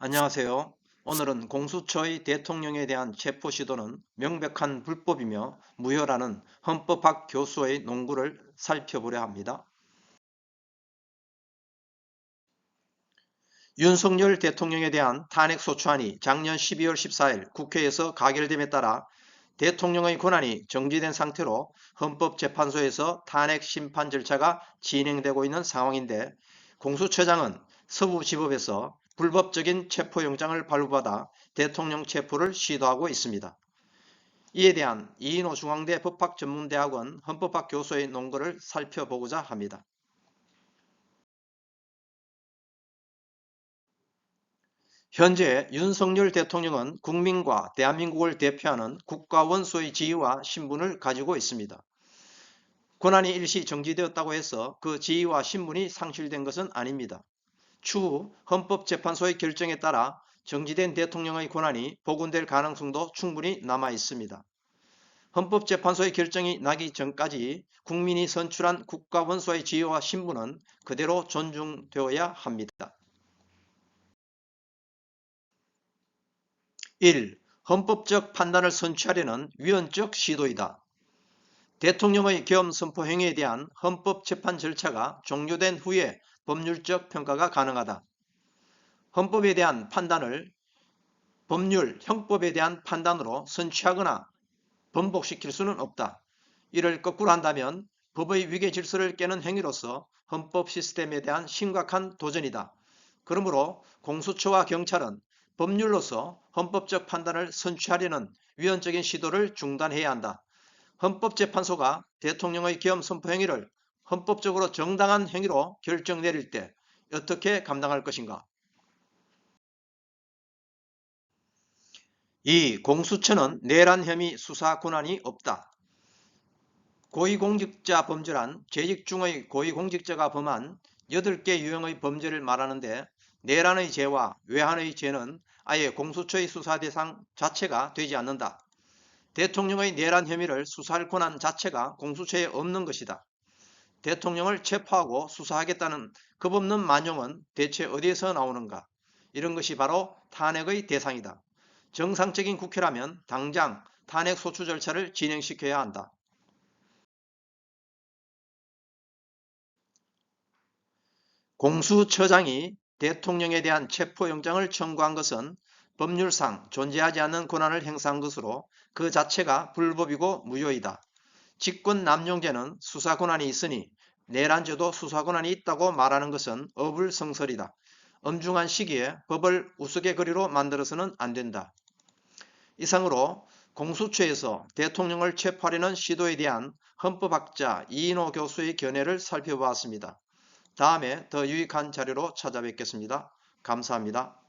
안녕하세요. 오늘은 공수처의 대통령에 대한 체포 시도는 명백한 불법이며 무효라는 헌법학 교수의 논구를 살펴보려 합니다. 윤석열 대통령에 대한 탄핵소추안이 작년 12월 14일 국회에서 가결됨에 따라 대통령의 권한이 정지된 상태로 헌법재판소에서 탄핵 심판 절차가 진행되고 있는 상황인데, 공수처장은 서부지법에서 불법적인 체포영장을 발부받아 대통령 체포를 시도하고 있습니다. 이에 대한 이인호 중앙대 법학전문대학원 헌법학 교수의 논거를 살펴보고자 합니다. 현재 윤석열 대통령은 국민과 대한민국을 대표하는 국가원수의 지위와 신분을 가지고 있습니다. 권한이 일시 정지되었다고 해서 그 지위와 신분이 상실된 것은 아닙니다. 추후 헌법재판소의 결정에 따라 정지된 대통령의 권한이 복원될 가능성도 충분히 남아 있습니다. 헌법재판소의 결정이 나기 전까지 국민이 선출한 국가원수의 지위와 신분은 그대로 존중되어야 합니다. 1. 헌법적 판단을 선취하려는 위헌적 시도이다. 대통령의 계엄 선포 행위에 대한 헌법 재판 절차가 종료된 후에 법률적 평가가 가능하다. 헌법에 대한 판단을 법률, 형법에 대한 판단으로 선취하거나 번복시킬 수는 없다. 이를 거꾸로 한다면 법의 위계 질서를 깨는 행위로서 헌법 시스템에 대한 심각한 도전이다. 그러므로 공수처와 경찰은 법률로서 헌법적 판단을 선취하려는 위헌적인 시도를 중단해야 한다. 헌법재판소가 대통령의 계엄 선포 행위를 헌법적으로 정당한 행위로 결정 내릴 때 어떻게 감당할 것인가? 2. 공수처는 내란 혐의 수사 권한이 없다. 고위공직자 범죄란 재직 중의 고위공직자가 범한 8개 유형의 범죄를 말하는데, 내란의 죄와 외환의 죄는 아예 공수처의 수사 대상 자체가 되지 않는다. 대통령의 내란 혐의를 수사할 권한 자체가 공수처에 없는 것이다. 대통령을 체포하고 수사하겠다는 겁없는 만용은 대체 어디에서 나오는가? 이런 것이 바로 탄핵의 대상이다. 정상적인 국회라면 당장 탄핵 소추 절차를 진행시켜야 한다. 공수처장이 대통령에 대한 체포영장을 청구한 것은 법률상 존재하지 않는 권한을 행사한 것으로 그 자체가 불법이고 무효이다. 직권남용죄는 수사권한이 있으니 내란죄도 수사권한이 있다고 말하는 것은 어불성설이다. 엄중한 시기에 법을 우스갯거리로 만들어서는 안 된다. 이상으로 공수처에서 대통령을 체포하려는 시도에 대한 헌법학자 이인호 교수의 견해를 살펴보았습니다. 다음에 더 유익한 자료로 찾아뵙겠습니다. 감사합니다.